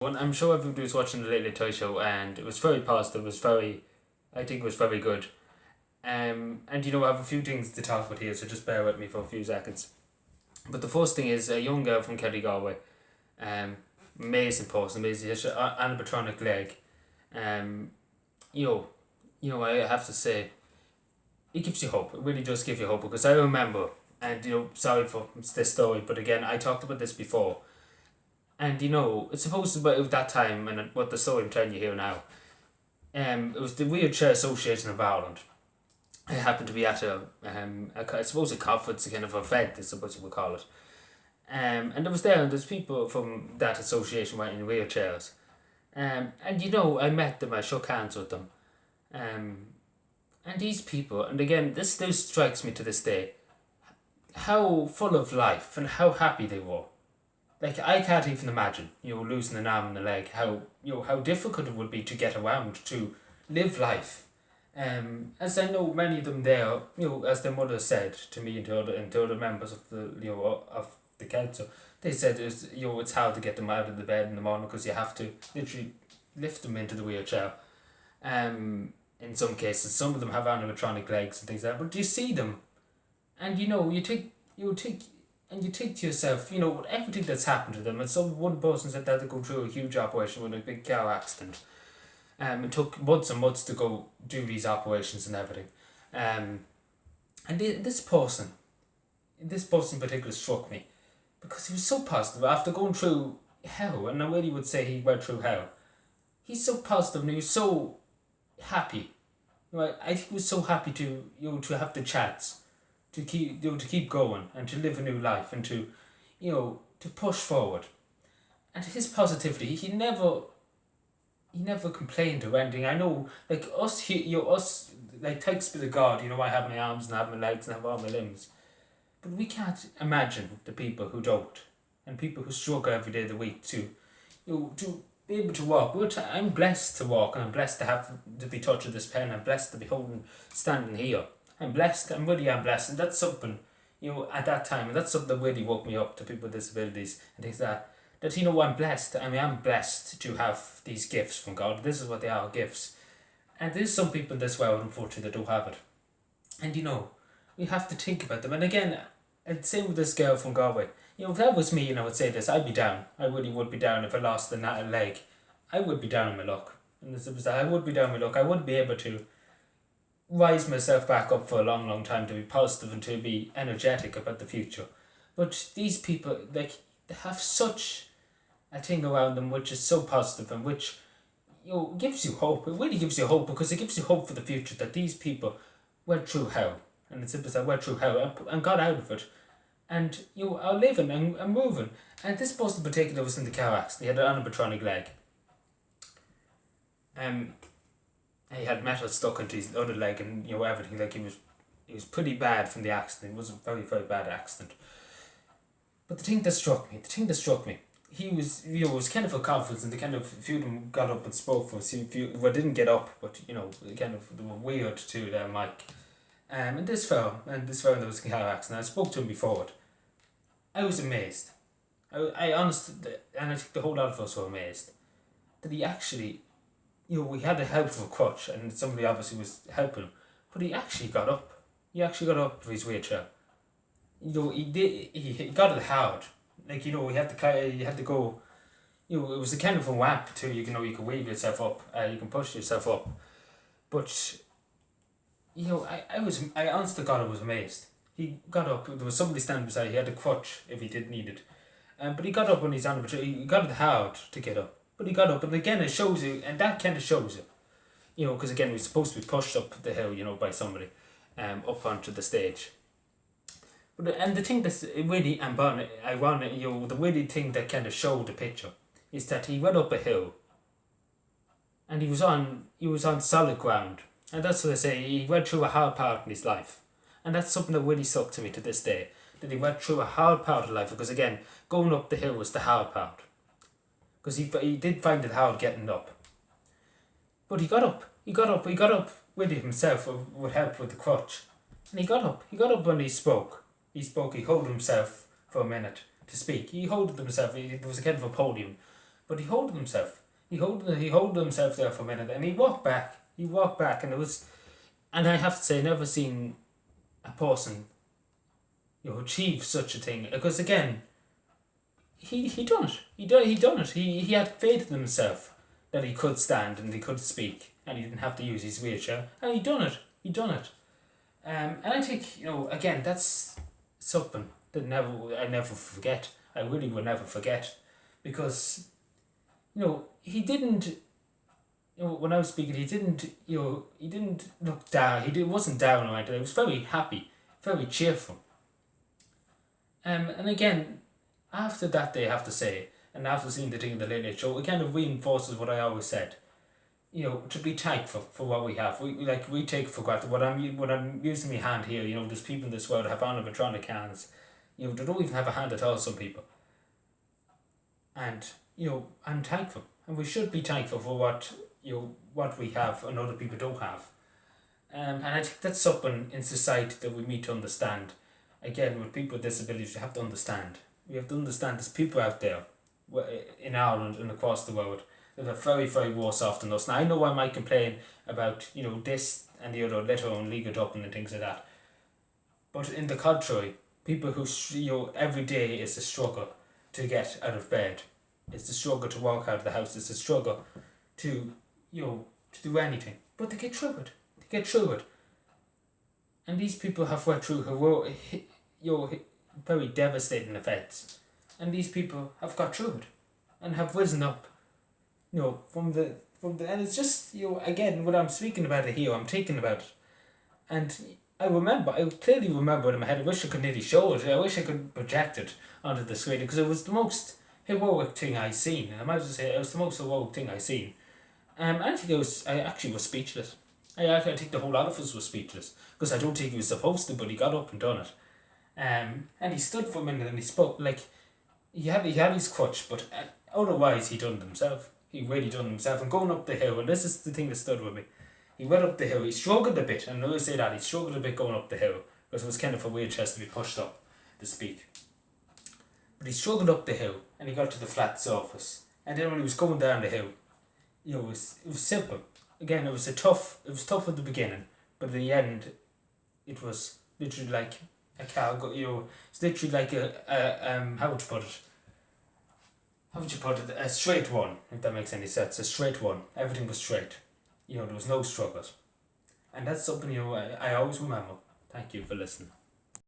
Well, I'm sure everybody was watching the Late Late Toy Show, and it was very positive. It was very, I think, it was very good. And I have a few things to talk about here, so just bear with me for a few seconds. But the first thing is a young girl from County Galway, um, amazing person, amazing history, animatronic leg. Um, you know, I have to say, it gives you hope. It really does give you hope because I remember, and sorry for this story, but again, I talked about this before. And it's supposed to be at that time, and what the story I'm telling you here now. It was the Wheelchair Association of Ireland. I happened to be at I suppose a conference, a kind of event, I suppose you would call it. And I was there, and there's people from that association were in wheelchairs. And I met them, I shook hands with them. Um, and these people, and again, this still strikes me to this day, how full of life and how happy they were. Like, I can't even imagine, losing an arm and a leg, how difficult it would be to get around, to live life. As I know many of them there, as their mother said to me and to other members of the council, they said it's hard to get them out of the bed in the morning because you have to literally lift them into the wheelchair. In some cases, some of them have animatronic legs and things like that. But you see them, and you think to yourself, with everything that's happened to them, and some one person said that they go through a huge operation with a big car accident. It took months and months to go do these operations and everything. And this person in particular struck me because he was so positive after going through hell, and I really would say he went through hell. He's so positive and he was so happy. I think he was so happy to have the chance to keep going and to live a new life and to push forward. And his positivity, he never complained or anything. I know, like us here, us, like, thanks be to God, I have my arms and I have my legs and I have all my limbs. But we can't imagine the people who don't, and people who struggle every day of the week to be able to walk. I'm blessed to walk, and I'm blessed to be touching this pen. I'm blessed to be standing here. I'm blessed. I'm blessed, and that's something, at that time, and that's something that really woke me up to people with disabilities and things like that. I'm blessed. I mean, I'm blessed to have these gifts from God. This is what they are, gifts. And there's some people in this world, unfortunately, that don't have it. And we have to think about them. And again, and same with this girl from Galway. If that was me and I would say this, I'd be down. I really would be down if I lost a leg. I would be down on my luck. And I would be down on my luck. I wouldn't be able to rise myself back up for a long, long time to be positive and to be energetic about the future. But these people, like, they have such a thing around them which is so positive and which gives you hope. It really gives you hope because it gives you hope for the future that these people went through hell. And it's simple as I went through hell and got out of it. And are living and moving. And this person in particular was in the car accident. He had an animatronic leg. He had metal stuck into his other leg and everything. Like, he was pretty bad from the accident. It was a very, very bad accident. But the thing that struck me, he was, it was kind of a conference, and a few of them got up and spoke for us. Didn't get up, but they were weird to their mic. And this fella that was in a car accident, I spoke to him before it. I was amazed. I honestly, and I think the whole lot of us were amazed that he actually, we had the help of a crutch, and somebody obviously was helping him, but he actually got up. He actually got up from his wheelchair. He got it hard. Like, he had to go. It was a kind of a ramp too. You can wheel yourself up. You can push yourself up. But I honestly God, I was amazed. He got up. There was somebody standing beside him. He had a crutch if he did need it. But he got up when he's on the. He got it hard to get up. But he got up, and again it shows you, and that kind of shows you. Because again we're supposed to be pushed up the hill, by somebody, up onto the stage. And the thing that's really ironic, the really thing that kind of showed the picture is that he went up a hill and he was on solid ground. And that's what I say, he went through a hard part in his life. And that's something that really stuck to me to this day, that he went through a hard part of life, because again, going up the hill was the hard part. Because he did find it hard getting up. But he got up with himself with help with the crutch. And he got up when he spoke. He held himself for a minute to speak. He held himself. It was a kind of a podium. But he held himself. He held himself there for a minute, and he walked back. And it was, and I have to say, never seen a person, achieve such a thing. Because again, he done it. He done it. He had faith in himself that he could stand and he could speak, and he didn't have to use his wheelchair, and he done it. And I think, again, that's something that I never forget. I really will never forget, because, he didn't. When I was speaking, he didn't look down. Wasn't down or anything. He was very happy, very cheerful. And again, after that day, I have to say, and after seeing the thing in the Late Late Show, it kind of reinforces what I always said. To be thankful for what we have. We take for granted. When I'm using my hand here, there's people in this world that have animatronic hands. They don't even have a hand at all, some people. And, I'm thankful. And we should be thankful for what we have and other people don't have. And I think that's something in society that we need to understand. Again, with people with disabilities, we have to understand. We have to understand there's people out there in Ireland and across the world that are very, very worse off than us. Now, I know I might complain about, this and the other, let alone League of Dublin and things like that. But in the contrary, people who, every day is a struggle to get out of bed. It's a struggle to walk out of the house. It's a struggle to, to do anything. But they get through it. And these people have went through very devastating events. And these people have got through it and have risen up. From the and it's just, again, when I'm speaking about it here, I'm thinking about it. And I clearly remember it in my head. I wish I could nearly show it. I wish I could project it onto the screen, because it was the most heroic thing I seen. I might as well say it was the most heroic thing I seen. I actually was speechless. I think the whole lot of us were speechless, because I don't think he was supposed to, but he got up and done it. And he stood for a minute and he spoke, he had his crutch, but otherwise he done it himself. He really done it himself. And going up the hill, and this is the thing that stood with me, he went up the hill, he struggled a bit, and I always say that, he struggled a bit going up the hill, because it was kind of a weird chest to be pushed up to speak. But he struggled up the hill, and he got to the flat surface. And then when he was going down the hill, it was simple. Again, it was tough at the beginning, but at the end, it was literally like a car. It's literally like how would you put it? A straight one, if that makes any sense. A straight one. Everything was straight. There was no struggles, and that's something I always remember. Thank you for listening.